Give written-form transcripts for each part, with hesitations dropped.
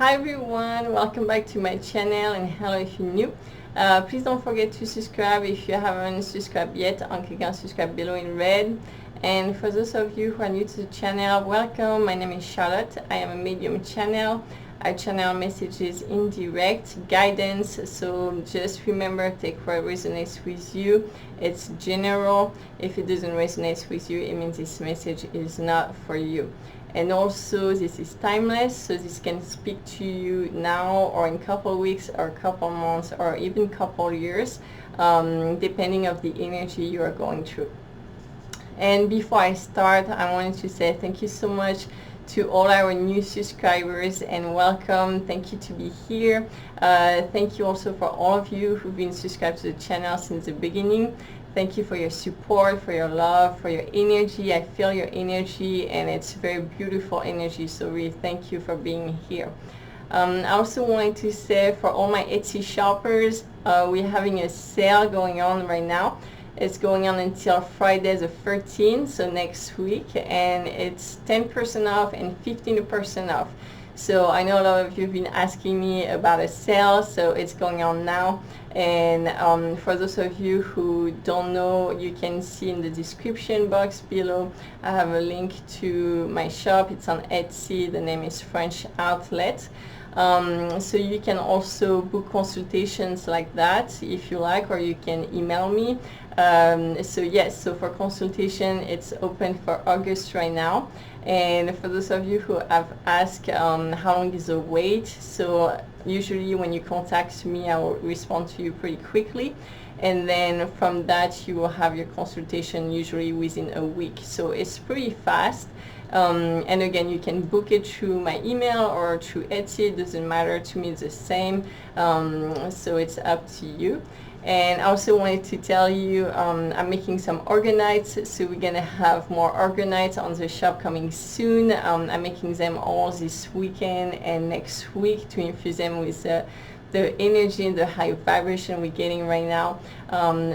Hi everyone, welcome back to my channel, and hello if you're new. Please don't forget to subscribe if you haven't subscribed yet on clicking on subscribe below in red. And for those of you who are new to the channel, welcome. My name is Charlotte. I am a medium channel. I channel messages in direct guidance, so just remember, take what resonates with you. It's general. If it doesn't resonate with you, it means this message is not for you. And also, this is timeless, so this can speak to you now or in a couple weeks or a couple months or even couple years, depending of the energy you are going through. And before I start, I wanted to say thank you so much to all our new subscribers and welcome. Thank you to be here. Thank you also for all of you who've been subscribed to the channel since the beginning. Thank you for your support, for your love, for your energy. I feel your energy and it's very beautiful energy, so really thank you for being here. I also wanted to say, for all my Etsy shoppers, we're having a sale going on right now. It's going on until Friday the 13th, so next week, and it's 10% off and 15% off. So I know a lot of you have been asking me about a sale, so it's going on now. And for those of you who don't know, you can see in the description box below, I have a link to my shop. It's on Etsy. The name is French Outlet. So you can also book consultations like that if you like, or you can email me. So yes, so for consultation, it's open for August right now. And for those of you who have asked how long is the wait, so usually when you contact me, I will respond to you pretty quickly, and then from that you will have your consultation usually within a week, so it's pretty fast. And again, you can book it through my email or through Etsy. It doesn't matter to me, it's the same. So it's up to you. And I also wanted to tell you, I'm making some orgonites, so we're gonna have more orgonites on the shop coming soon. I'm making them all this weekend and next week to infuse them with the energy and the high vibration we're getting right now.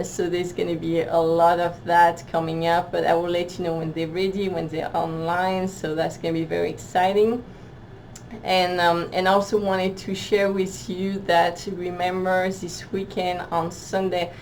So there's going to be a lot of that coming up, but I will let you know when they're ready, when they're online, so that's going to be very exciting. And I also wanted to share with you that, remember, this weekend on Sunday,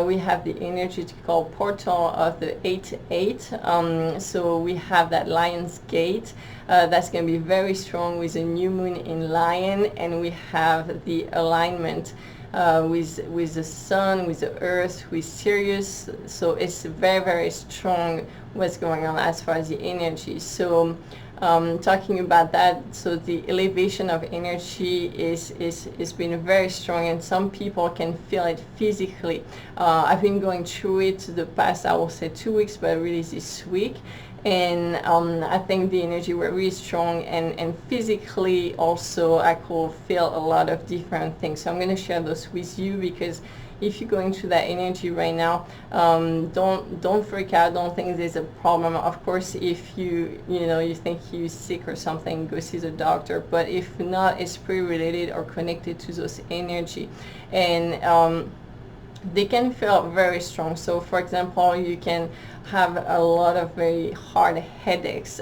we have the energetical portal of the 8-8. So we have that Lion's Gate. That's going to be very strong with a new moon in Lion, and we have the alignment with the sun, with the earth, with Sirius. So it's very, very strong what's going on as far as the energy. So talking about that, so the elevation of energy is been very strong, and some people can feel it physically. I've been going through it the past, I will say 2 weeks, but really this week. And I think the energy were really strong, and physically also I could feel a lot of different things. So I'm going to share those with you, because if you're going through that energy right now, don't freak out. Don't think there's a problem. Of course, if you think you're sick or something, go see the doctor. But if not, it's pretty related or connected to those energy, and they can feel very strong. So for example, you can have a lot of very hard headaches.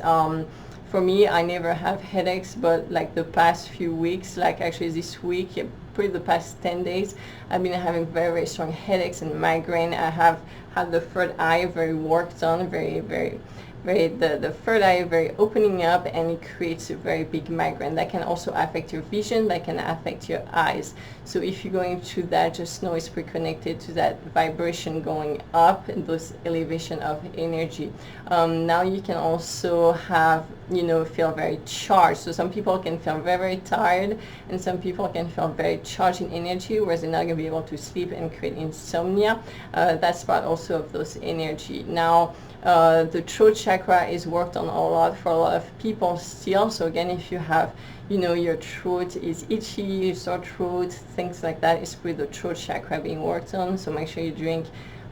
For me, I never have headaches, but like the past few weeks, like actually this week, pretty the past 10 days, I've been having very, very strong headaches and migraine. I have had the third eye very worked on, the third eye very opening up, and it creates a very big migraine. That can also affect your vision, that can affect your eyes. So if you're going through that, just know it's pre-connected to that vibration going up and those elevation of energy. Now you can also have, feel very charged. So some people can feel very, very tired, and some people can feel very charged in energy, whereas they're not going to be able to sleep and create insomnia. That's part also of those energy. Now, the throat chakra is worked on a lot for a lot of people still. So again, if you have, your throat is itchy, sore throat, things like that, it's with the throat chakra being worked on. So make sure you drink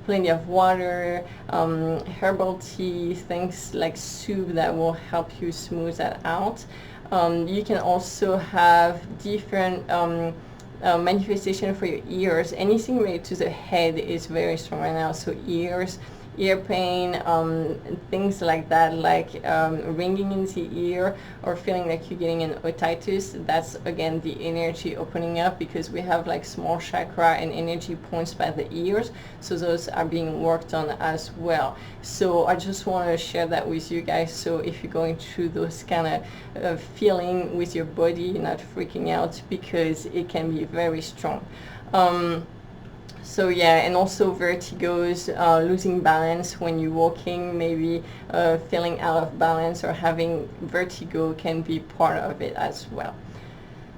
plenty of water, herbal tea, things like soup that will help you smooth that out. You can also have different manifestation for your ears. Anything related to the head is very strong right now. So ears, ear pain, things like that, like ringing in the ear or feeling like you're getting an otitis, that's again the energy opening up, because we have like small chakra and energy points by the ears, so those are being worked on as well. So I just want to share that with you guys, so if you're going through those kind of feeling with your body, you're not freaking out, because it can be very strong. So yeah, and also vertigos, losing balance when you're walking, maybe feeling out of balance or having vertigo can be part of it as well.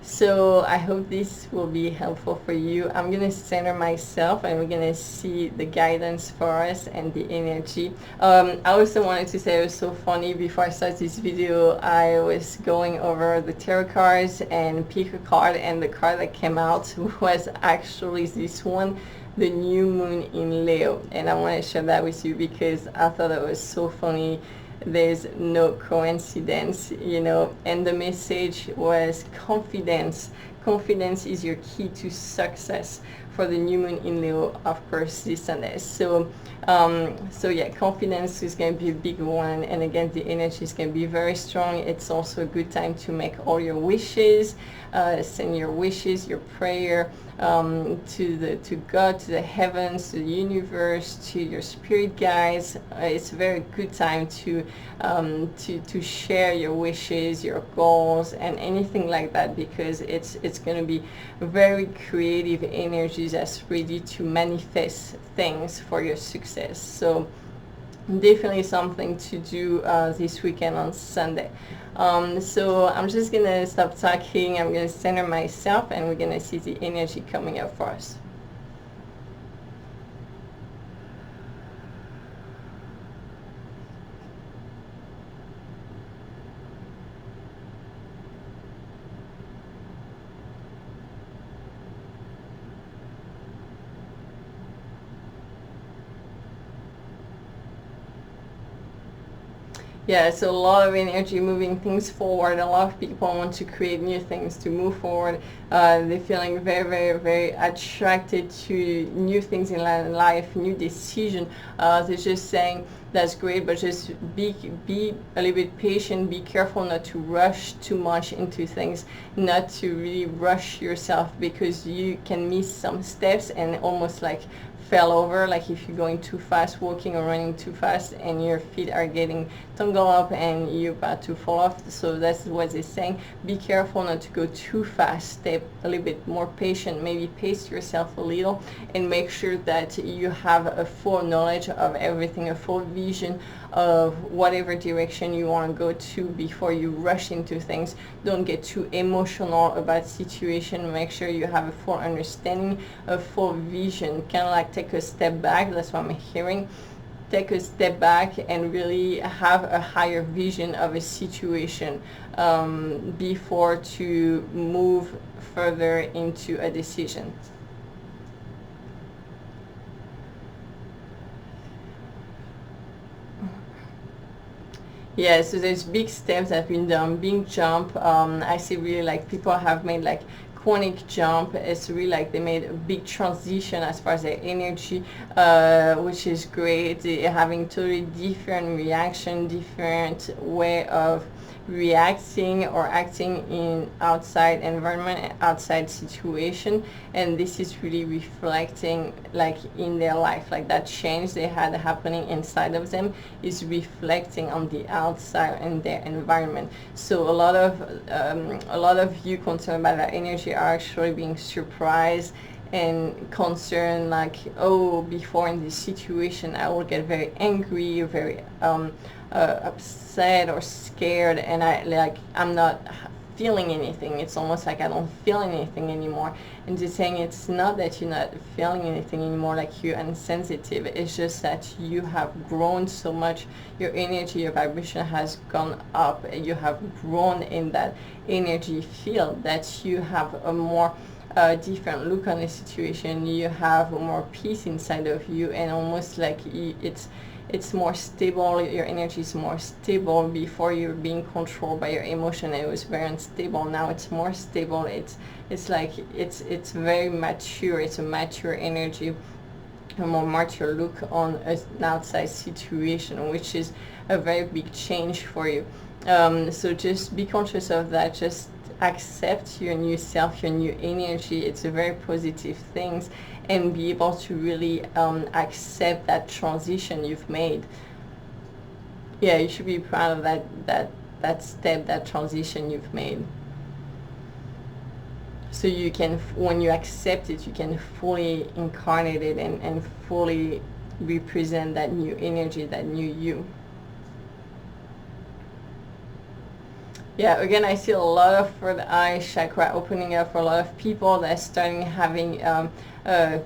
So I hope this will be helpful for you. I'm going to center myself and we're going to see the guidance for us and the energy. I also wanted to say it was so funny, before I started this video, I was going over the tarot cards and pick a card, and the card that came out was actually this one, the new moon in Leo. And I want to share that with you because I thought it was so funny. There's no coincidence, you know. And the message was confidence. Confidence is your key to success for the new moon in Leo, of course, this Sunday. So yeah, confidence is going to be a big one, and again, the energy is going to be very strong. It's also a good time to make all your wishes, send your wishes, your prayer to God, to the heavens, to the universe, to your spirit guides. It's a very good time to share your wishes, your goals, and anything like that, because it's going to be very creative energies that's ready to manifest things for your success. So definitely something to do this weekend on Sunday. So I'm just gonna stop talking, I'm gonna center myself, and we're gonna see the energy coming up for us. Yeah, so a lot of energy moving things forward. A lot of people want to create new things, to move forward. They're feeling very, very, very attracted to new things in life, new decision. They're just saying, that's great, but just be a little bit patient. Be careful not to rush too much into things, not to really rush yourself, because you can miss some steps and almost like fell over, like if you're going too fast, walking or running too fast, and your feet are getting tangled up and you're about to fall off. So that's what they're saying. Be careful not to go too fast. Stay a little bit more patient. Maybe pace yourself a little, and make sure that you have a full knowledge of everything, a full vision of whatever direction you want to go to before you rush into things. Don't get too emotional about situation. Make sure you have a full understanding, a full vision. Kind of like take a step back. That's what I'm hearing. Take a step back and really have a higher vision of a situation before to move further into a decision. Yeah, so there's big steps that have been done, big jump. I see really like people have made like quantic jump. It's really like they made a big transition as far as their energy, which is great. They're having totally different reaction, different way of reacting or acting in outside environment, outside situation, and this is really reflecting like in their life, like that change they had happening inside of them is reflecting on the outside and their environment. So a lot of you concerned about that energy are actually being surprised and concerned, like, oh, before in this situation I will get very angry or very upset or scared, and I'm not feeling anything. It's almost like I don't feel anything anymore. And just saying, it's not that you're not feeling anything anymore, like you're insensitive. It's just that you have grown so much. Your energy, your vibration has gone up. You have grown in that energy field, that you have a more different look on the situation. You have more peace inside of you, and almost like it's more stable. Your energy is more stable. Before, you're being controlled by your emotion, it was very unstable. Now it's more stable. It's like it's very mature. It's a mature energy, a more mature look on an outside situation, which is a very big change for you. So just be conscious of that. Just accept your new self, your new energy. It's a very positive thing, and be able to really accept that transition you've made. Yeah, you should be proud of that step, that transition you've made. So you can, when you accept it, you can fully incarnate it and fully represent that new energy, that new you. Yeah, again, I see a lot of third eye chakra opening up for a lot of people that are starting having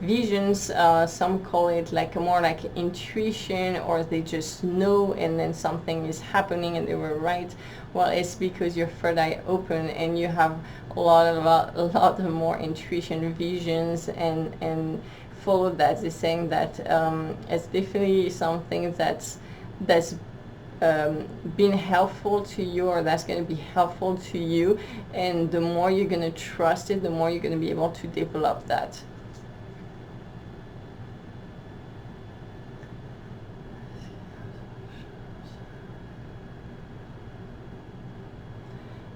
visions. Some call it like more like intuition, or they just know and then something is happening and they were right. Well, it's because your third eye open and you have a lot more intuition, visions, and follow that. They're saying that it's definitely something that's been helpful to you, or that's going to be helpful to you, and the more you're going to trust it, the more you're going to be able to develop that.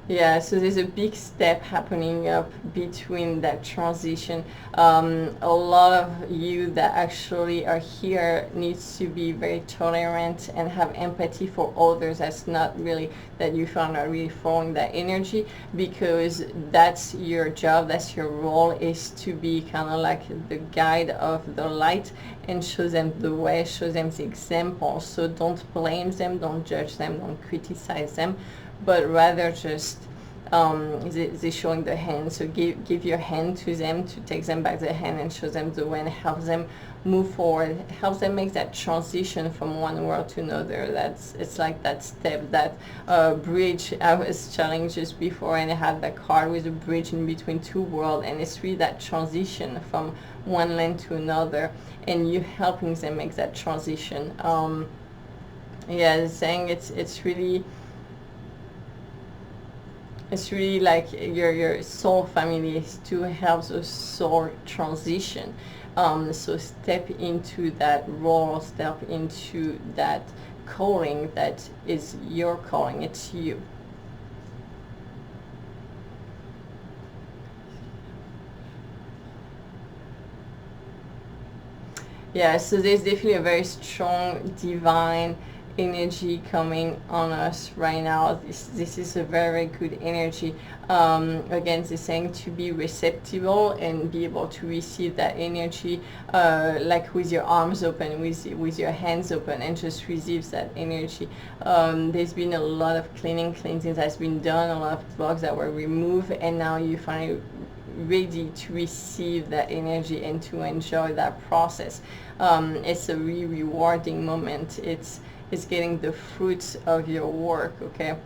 Yeah, so there's a big step happening up between that transition. A lot of you that actually are here needs to be very tolerant and have empathy for others. That's not really, that you are not really following that energy, because that's your job, that's your role, is to be kind of like the guide of the light and show them the way, show them the example. So don't blame them, don't judge them, don't criticize them, but rather just they're showing the hand. So give your hand to them, to take them back the hand and show them the way and help them move forward, help them make that transition from one world to another. It's like that step, that bridge I was telling just before, and I had that card with a bridge in between two worlds, and it's really that transition from one land to another, and you helping them make that transition. Yeah, saying it's really like your soul family is to help the soul transition. So step into that role, step into that calling that is your calling, it's you. Yeah, so there's definitely a very strong divine energy coming on us right now. This is a very good energy. Again, they're saying to be receptive and be able to receive that energy, like with your arms open, with your hands open, and just receive that energy. There's been a lot of cleansing that's been done, a lot of blocks that were removed, and now you finally ready to receive that energy and to enjoy that process. It's a really rewarding moment. It's getting the fruits of your work, okay?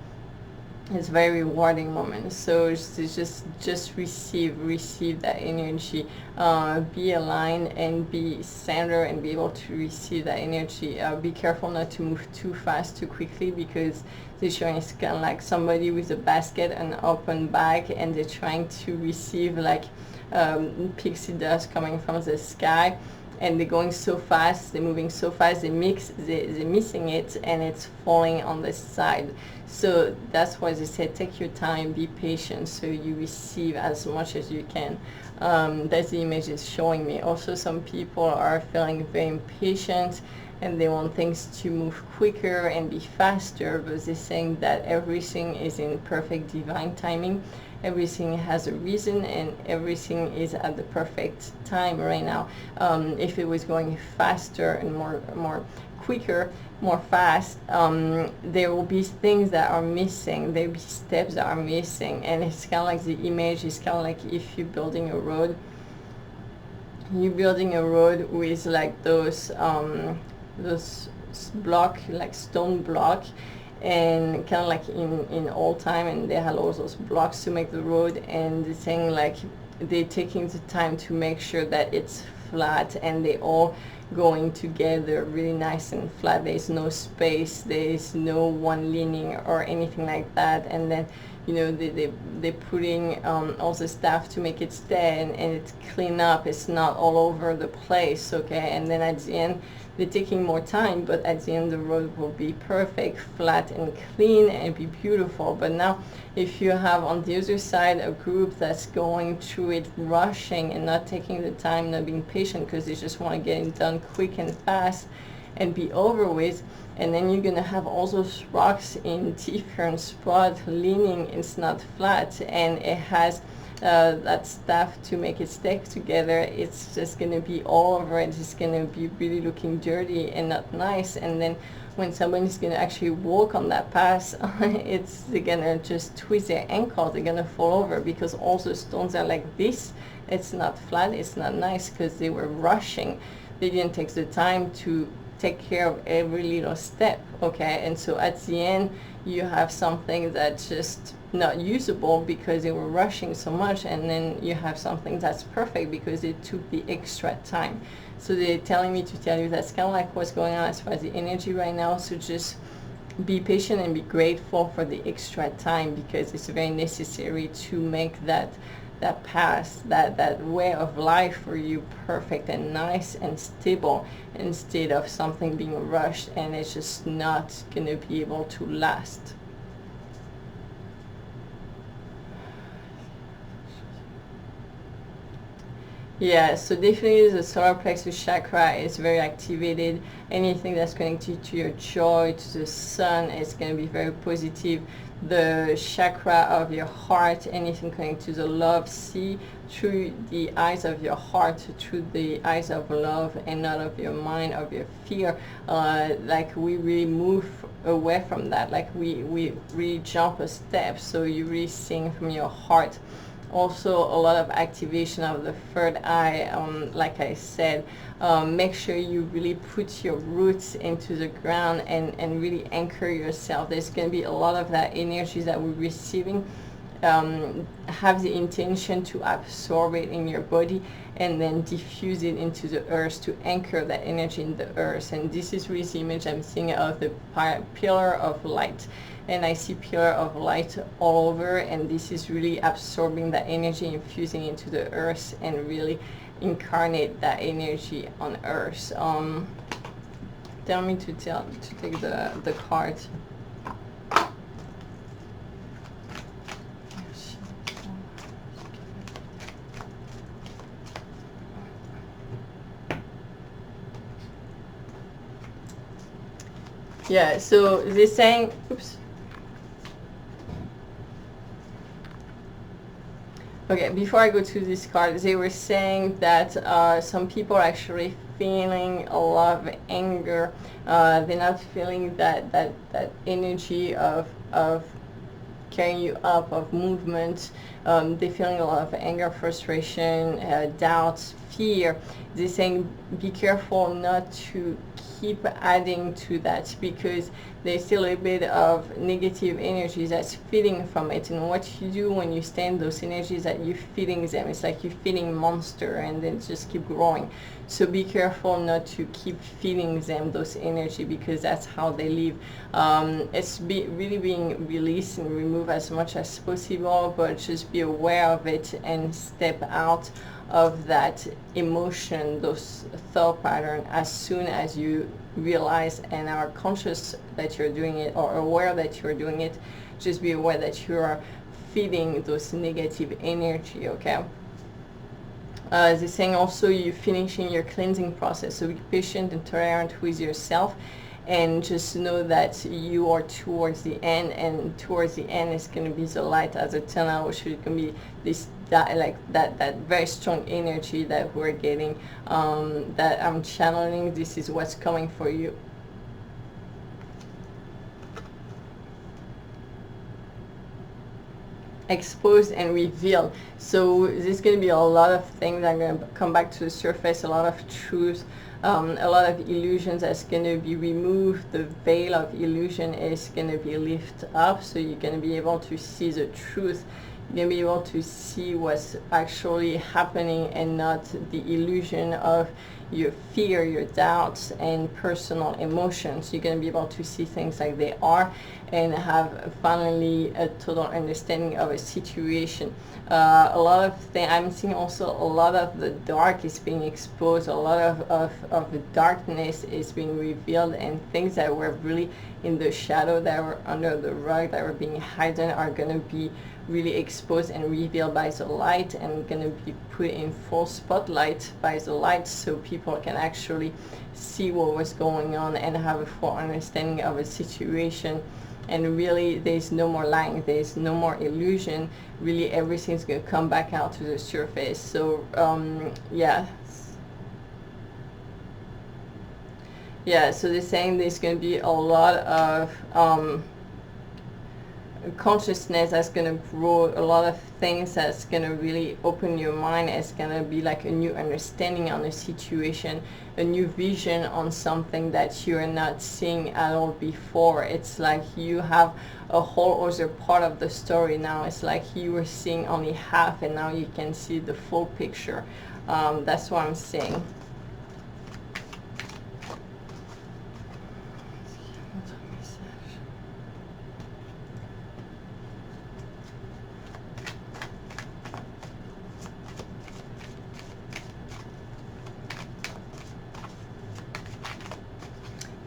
It's a very rewarding moment. So just receive that energy. Be aligned and be centered and be able to receive that energy. Be careful not to move too fast, too quickly, because they're showing it's kind of like somebody with a basket and an open bag, and they're trying to receive like pixie dust coming from the sky. And they're going so fast, they're moving so fast, they're missing it, and it's falling on the side. So that's why they said take your time, be patient, so you receive as much as you can. That's the image it's showing me. Also, some people are feeling very impatient and they want things to move quicker and be faster, but they're saying that everything is in perfect divine timing. Everything has a reason, and everything is at the perfect time right now. If it was going faster and more quicker, more fast, there will be things that are missing. There will be steps that are missing, and it's kind of like the image is kind of like if you're building a road. You're building a road with like those block, like stone block, and kind of like in old time, and they had all those blocks to make the road, and the thing like they're taking the time to make sure that it's flat and they all going together really nice and flat. There's no space, there's no one leaning or anything like that, and then you know, they're putting all the stuff to make it stay, and it's clean up, it's not all over the place, okay? And then at the end, they're taking more time, but at the end the road will be perfect, flat and clean, and be beautiful. But now if you have on the other side a group that's going through it rushing and not taking the time, not being patient, because they just want to get it done quick and fast and be over with, and then you're gonna have all those rocks in different spots leaning, it's not flat, and it has that stuff to make it stick together. It's just gonna be all over it. It's gonna be really looking dirty and not nice. And then when somebody's gonna actually walk on that path, they're gonna just twist their ankle, they're gonna fall over, because all the stones are like this. It's not flat, it's not nice, because they were rushing. They didn't take the time to take care of every little step, okay? And so at the end you have something that's just not usable because they were rushing so much, and then you have something that's perfect because they took the extra time. So they're telling me to tell you that's kind of like what's going on as far as the energy right now. So just be patient and be grateful for the extra time, because it's very necessary to make that path, that way of life for you perfect and nice and stable, instead of something being rushed and it's just not gonna be able to last. Yeah, so definitely the solar plexus chakra is very activated. Anything that's connected to your joy, to the sun, is going to be very positive. The chakra of your heart, anything connected to the love, see through the eyes of your heart, through the eyes of love, and not of your mind, of your fear. Like we really move away from that, like we really jump a step, so you really sing from your heart. Also a lot of activation of the third eye. Like I said, make sure you really put your roots into the ground and really anchor yourself. There's going to be a lot of that energy that we're receiving. Have the intention to absorb it in your body and then diffuse it into the earth, to anchor that energy in the earth. And this is really the image I'm seeing of the pillar of light, and I see pillar of light all over, and this is really absorbing that energy, infusing into the earth, and really incarnate that energy on earth. Tell me to take the cards. Yeah, so they're saying, oops. Okay, before I go to this card, they were saying that some people are actually feeling a lot of anger. They're not feeling that energy of carrying you up, of movement. They're feeling a lot of anger, frustration, doubts, fear. They're saying be careful not to keep adding to that, because there's still a bit of negative energy that's feeding from it. And what you do when you stand those energies, that you're feeding them. It's like you're feeding monster, and then just keep growing. So be careful not to keep feeding them those energy, because that's how they live. It's really being released and removed as much as possible, but just be aware of it and step out of that emotion, those thought pattern, as soon as you realize and are conscious that you're doing it, or aware that you're doing it. Just be aware that you are feeding those negative energy, okay? They're saying also you're finishing your cleansing process, so be patient and tolerant with yourself, and just know that you are towards the end, and towards the end is going to be the light as a tunnel, which is going to be this that very strong energy that we're getting, that I'm channeling. This is what's coming for you. Exposed and revealed. So there's going to be a lot of things that are going to come back to the surface, a lot of truth, a lot of illusions that's going to be removed. The veil of illusion is going to be lifted up, so you're going to be able to see the truth you're going to be able to see what's actually happening and not the illusion of your fear, your doubts, and personal emotions. You're going to be able to see things like they are and have finally a total understanding of a situation. A lot of things, I'm seeing also a lot of the dark is being exposed, a lot of the darkness is being revealed, and things that were really in the shadow, that were under the rug, that were being hidden, are going to be really exposed and revealed by the light, and going to be put in full spotlight by the light, so people can actually see what was going on and have a full understanding of a situation. And really, there's no more lying, there's no more illusion. Really, everything's going to come back out to the surface. So yeah, so they're saying there's going to be a lot of consciousness that's going to grow, a lot of things that's going to really open your mind. It's going to be like a new understanding on a situation, a new vision on something that you're not seeing at all before. It's like you have a whole other part of the story now. It's like you were seeing only half, and now you can see the full picture. That's what I'm saying.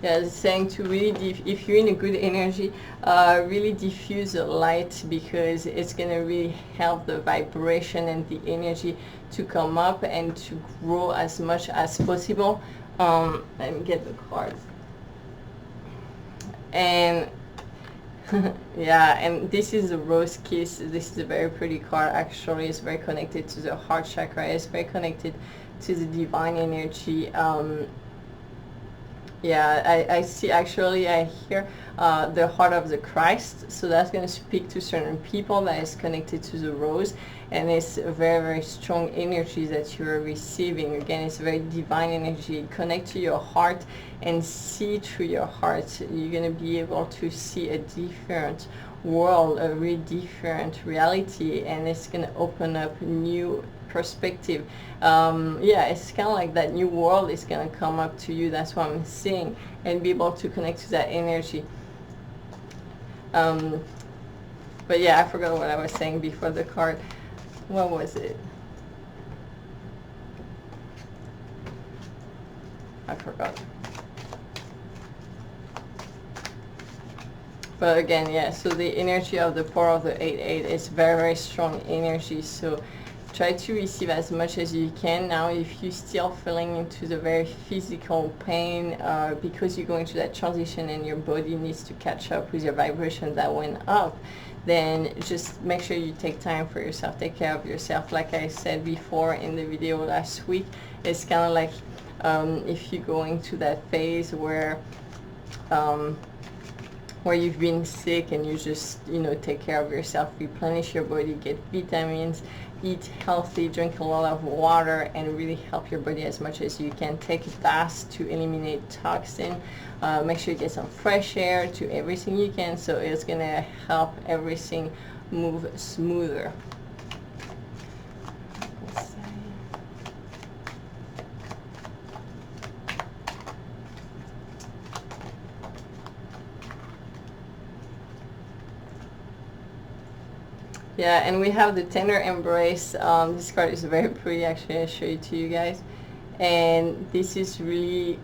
Yeah, it's saying to really, if you're in a good energy, really diffuse the light, because it's going to really help the vibration and the energy to come up and to grow as much as possible. Let me get the card. And yeah, and this is a rose kiss. This is a very pretty card. Actually, it's very connected to the heart chakra. It's very connected to the divine energy. Yeah, I see, actually, I hear the heart of the Christ. So that's going to speak to certain people, that is connected to the rose. And it's a very, very strong energy that you're receiving. Again, it's very divine energy. Connect to your heart and see through your heart. You're going to be able to see a different world, a really different reality. And it's going to open up new perspective. Yeah, it's kind of like that new world is going to come up to you. That's what I'm seeing, and be able to connect to that energy. But yeah, I forgot what I was saying before the card. What was it? I forgot. But again, yeah, so the energy of the power of the 8-8 is very, very strong energy. So try to receive as much as you can. Now, if you're still feeling into the very physical pain, because you're going through that transition and your body needs to catch up with your vibration that went up, then just make sure you take time for yourself, take care of yourself. Like I said before in the video last week, it's kind of like if you're going through that phase where you've been sick, and you just, take care of yourself, replenish your body, get vitamins, eat healthy, drink a lot of water, and really help your body as much as you can. Take baths to eliminate toxin. Make sure you get some fresh air, to everything you can, so it's going to help everything move smoother. Yeah, and we have the tender embrace. This card is very pretty, actually. I'll show it to you guys. And this is really,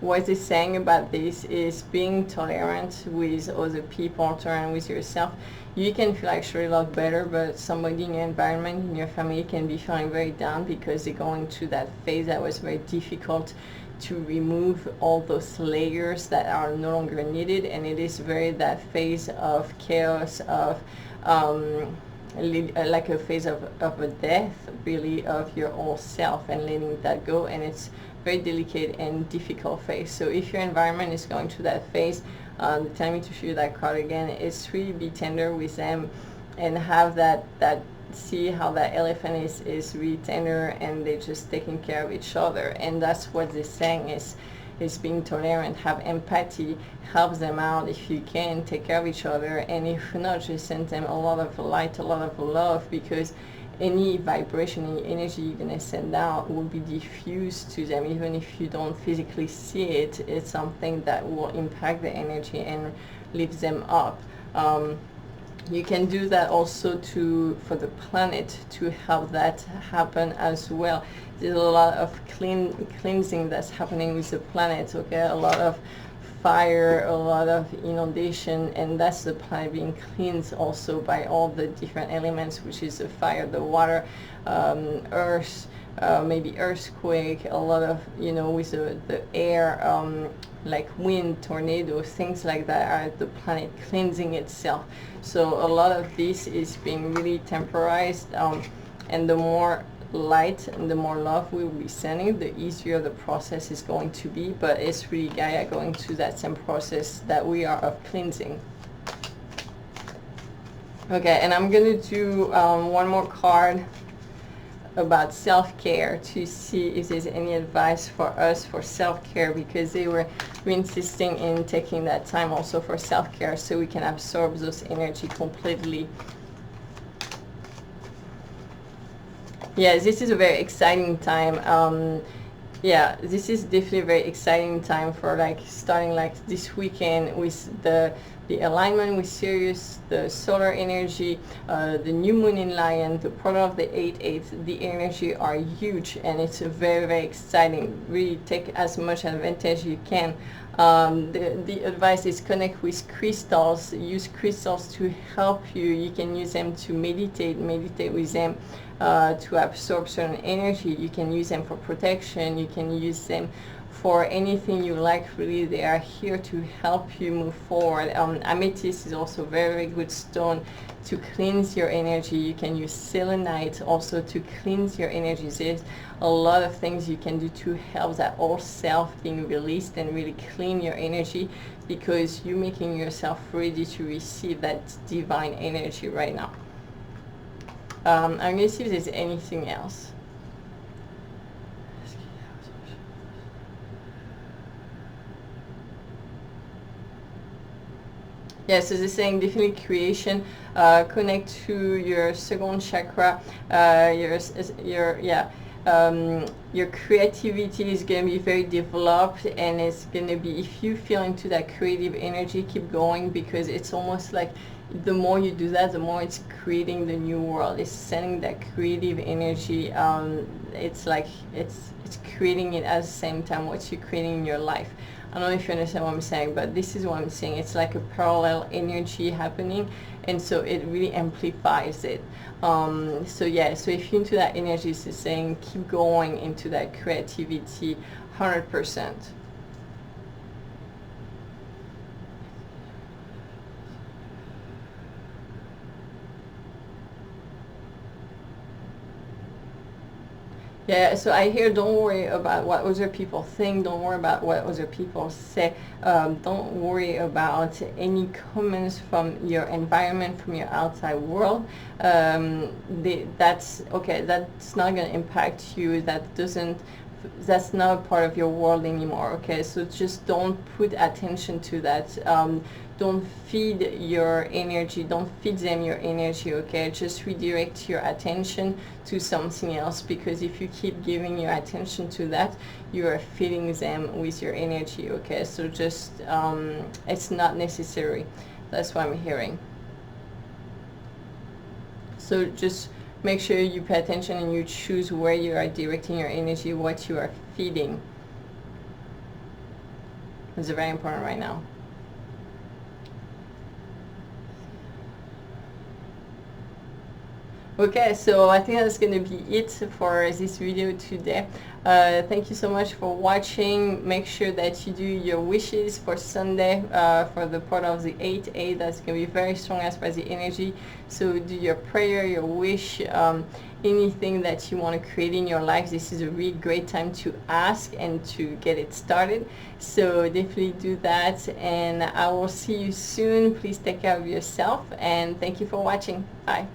what it's saying about this is being tolerant with other people, tolerant with yourself. You can feel actually a lot better, but somebody in your environment, in your family, can be feeling very down because they're going through that phase that was very difficult to remove all those layers that are no longer needed. And it is very that phase of chaos, of like a phase of a death, really, of your old self, and letting that go. And it's very delicate and difficult phase. So if your environment is going through that phase, tell me to show you that card again. It's really be tender with them, and have that see how that elephant is really tender, and they're just taking care of each other. And that's what they're saying is, is being tolerant, have empathy, help them out if you can, take care of each other, and if not, just send them a lot of light, a lot of love, because any vibration, any energy you're going to send out will be diffused to them. Even if you don't physically see it, it's something that will impact the energy and lift them up. You can do that also for the planet, to help that happen as well. There's a lot of cleansing that's happening with the planet, okay? A lot of fire, a lot of inundation, and that's the planet being cleansed also by all the different elements, which is the fire, the water, earth, maybe earthquake, a lot of, with the air, like wind, tornadoes, things like that, are the planet cleansing itself. So a lot of this is being really temporized, and the more light and the more love we will be sending, the easier the process is going to be. But it's really Gaia going through that same process that we are of cleansing. Okay, and I'm going to do one more card about self-care to see if there's any advice for us for self-care, because they were insisting in taking that time also for self-care so we can absorb those energy completely. Yeah, this is a very exciting time. Yeah, this is definitely a very exciting time for like starting like this weekend with the alignment with Sirius, the solar energy, the new moon in Lion, the portal of the 8/8. The energy are huge, and it's very, very exciting. Really take as much advantage you can. The advice is connect with crystals. Use crystals to help you. You can use them to meditate with them, to absorb certain energy. You can use them for protection. You can use them for anything you like. Really, they are here to help you move forward. Amethyst is also a very, very good stone to cleanse your energy. You can use selenite also to cleanse your energy. There's a lot of things you can do to help that old self being released and really clean your energy, because you're making yourself ready to receive that divine energy right now. I'm going to see if there's anything else. Yeah, so they're saying definitely creation, connect to your second chakra, your creativity is going to be very developed, and it's going to be, if you feel into that creative energy, keep going, because it's almost like the more you do that, the more it's creating the new world. It's sending that creative energy. It's like it's creating it at the same time what you're creating in your life. I don't know if you understand what I'm saying, but this is what I'm saying. It's like a parallel energy happening, and so it really amplifies it. So yeah, so if you're into that energy, it's saying keep going into that creativity 100%. Yeah, so I hear don't worry about what other people think, don't worry about what other people say, don't worry about any comments from your environment, from your outside world. That's okay, that's not going to impact you, that's not a part of your world anymore, okay? So just don't put attention to that. Don't feed your energy, don't feed them your energy, okay? Just redirect your attention to something else, because if you keep giving your attention to that, you are feeding them with your energy, okay? So just, it's not necessary. That's what I'm hearing. So just make sure you pay attention and you choose where you are directing your energy, what you are feeding. It's very important right now. Okay, so I think that's going to be it for this video today. Thank you so much for watching. Make sure that you do your wishes for Sunday, for the portal of the 8/8. That's going to be very strong as far as the energy. So do your prayer, your wish, anything that you want to create in your life. This is a really great time to ask and to get it started. So definitely do that, and I will see you soon. Please take care of yourself, and thank you for watching. Bye.